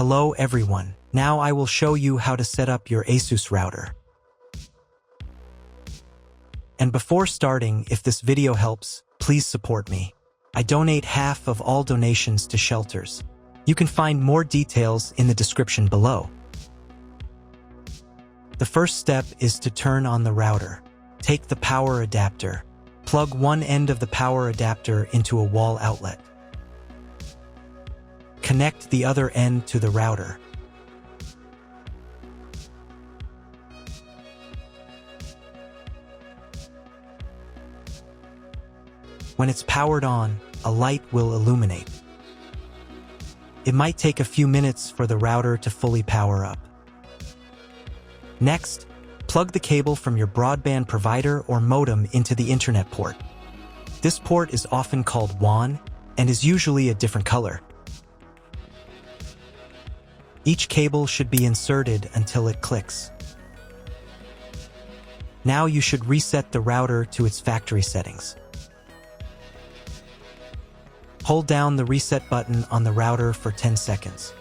Hello everyone, now I will show you how to set up your ASUS router. And before starting, if this video helps, please support me. I donate half of all donations to shelters. You can find more details in the description below. The first step is to turn on the router. Take the power adapter. Plug one end of the power adapter into a wall outlet. Connect the other end to the router. When it's powered on, a light will illuminate. It might take a few minutes for the router to fully power up. Next, plug the cable from your broadband provider or modem into the internet port. This port is often called WAN and is usually a different color. Each cable should be inserted until it clicks. Now you should reset the router to its factory settings. Hold down the reset button on the router for 10 seconds.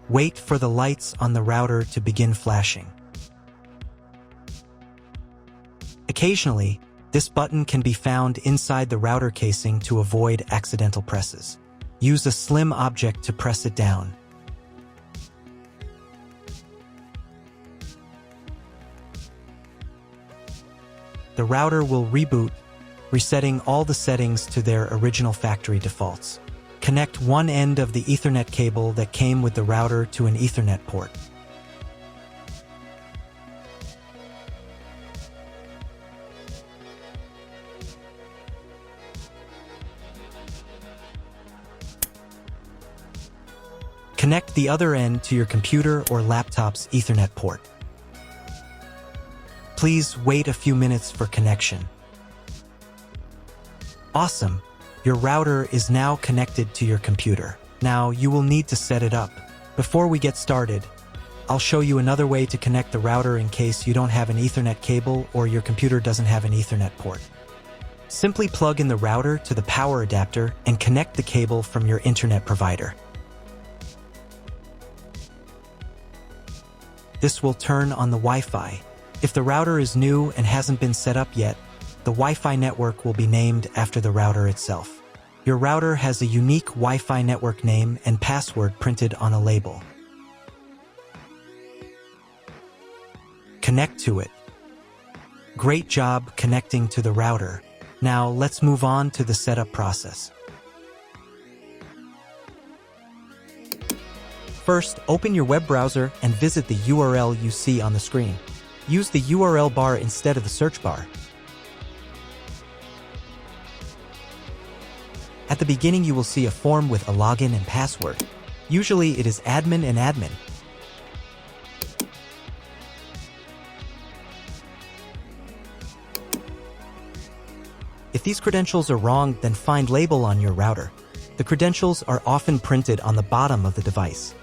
Wait for the lights on the router to begin flashing. Occasionally, this button can be found inside the router casing to avoid accidental presses. Use a slim object to press it down. The router will reboot, resetting all the settings to their original factory defaults. Connect one end of the Ethernet cable that came with the router to an Ethernet port. Connect the other end to your computer or laptop's Ethernet port. Please wait a few minutes for connection. Awesome! Your router is now connected to your computer. Now you will need to set it up. Before we get started, I'll show you another way to connect the router in case you don't have an Ethernet cable or your computer doesn't have an Ethernet port. Simply plug in the router to the power adapter and connect the cable from your internet provider. This will turn on the Wi-Fi. If the router is new and hasn't been set up yet, the Wi-Fi network will be named after the router itself. Your router has a unique Wi-Fi network name and password printed on a label. Connect to it. Great job connecting to the router. Now let's move on to the setup process. First, open your web browser and visit the URL you see on the screen. Use the URL bar instead of the search bar. At the beginning, you will see a form with a login and password. Usually, it is admin and admin. If these credentials are wrong, then find label on your router. The credentials are often printed on the bottom of the device.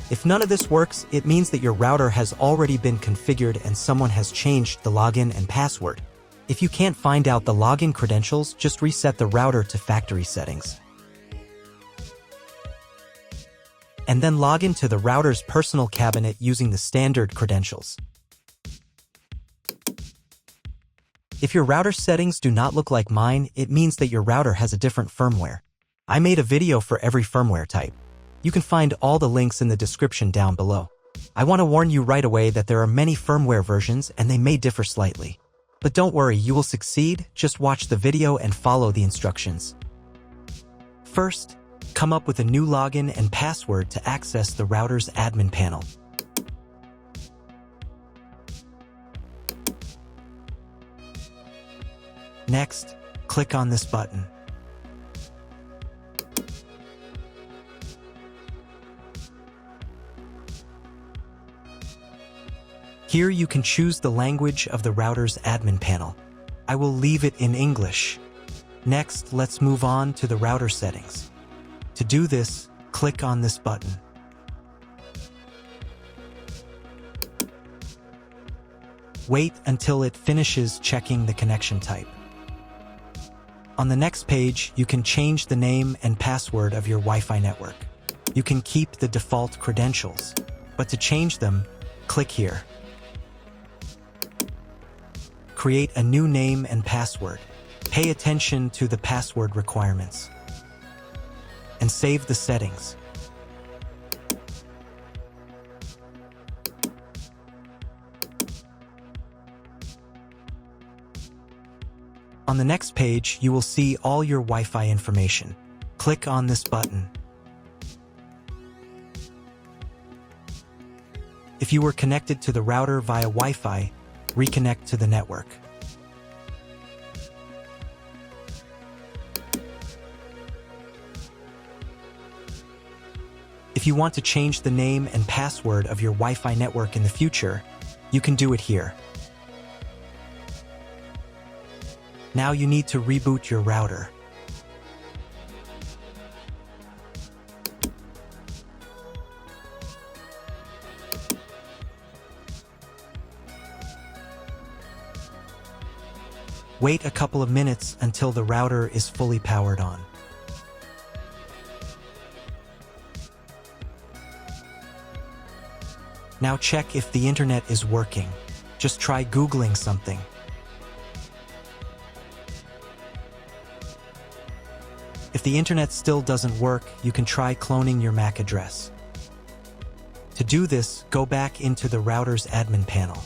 If none of this works, it means that your router has already been configured and someone has changed the login and password. If you can't find out the login credentials, just reset the router to factory settings. And then log into the router's personal cabinet using the standard credentials. If your router settings do not look like mine, it means that your router has a different firmware. I made a video for every firmware type. You can find all the links in the description down below. I want to warn you right away that there are many firmware versions and they may differ slightly. But don't worry, you will succeed. Just watch the video and follow the instructions. First, come up with a new login and password to access the router's admin panel. Next, click on this button. Here you can choose the language of the router's admin panel. I will leave it in English. Next, let's move on to the router settings. To do this, click on this button. Wait until it finishes checking the connection type. On the next page, you can change the name and password of your Wi-Fi network. You can keep the default credentials, but to change them, click here. Create a new name and password. Pay attention to the password requirements. And save the settings. On the next page, you will see all your Wi-Fi information. Click on this button. If you were connected to the router via Wi-Fi, reconnect to the network. If you want to change the name and password of your Wi-Fi network in the future, you can do it here. Now you need to reboot your router. Wait a couple of minutes until the router is fully powered on. Now check if the internet is working. Just try Googling something. If the internet still doesn't work, you can try cloning your MAC address. To do this, go back into the router's admin panel.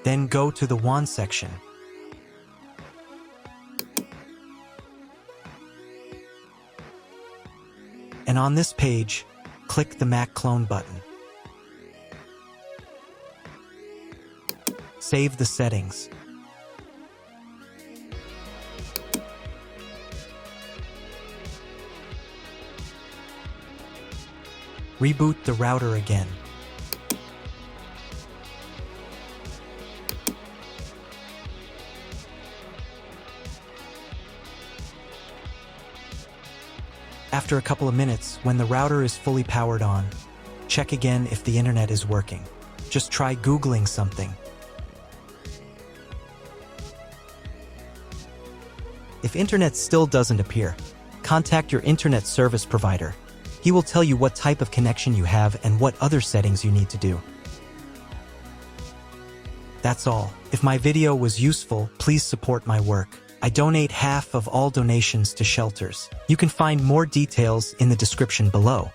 Then go to the WAN section. And on this page, click the MAC clone button. Save the settings. Reboot the router again. After a couple of minutes, when the router is fully powered on, check again if the internet is working. Just try Googling something. If internet still doesn't appear, contact your internet service provider. He will tell you what type of connection you have and what other settings you need to do. That's all. If my video was useful, please support my work. I donate half of all donations to shelters. You can find more details in the description below.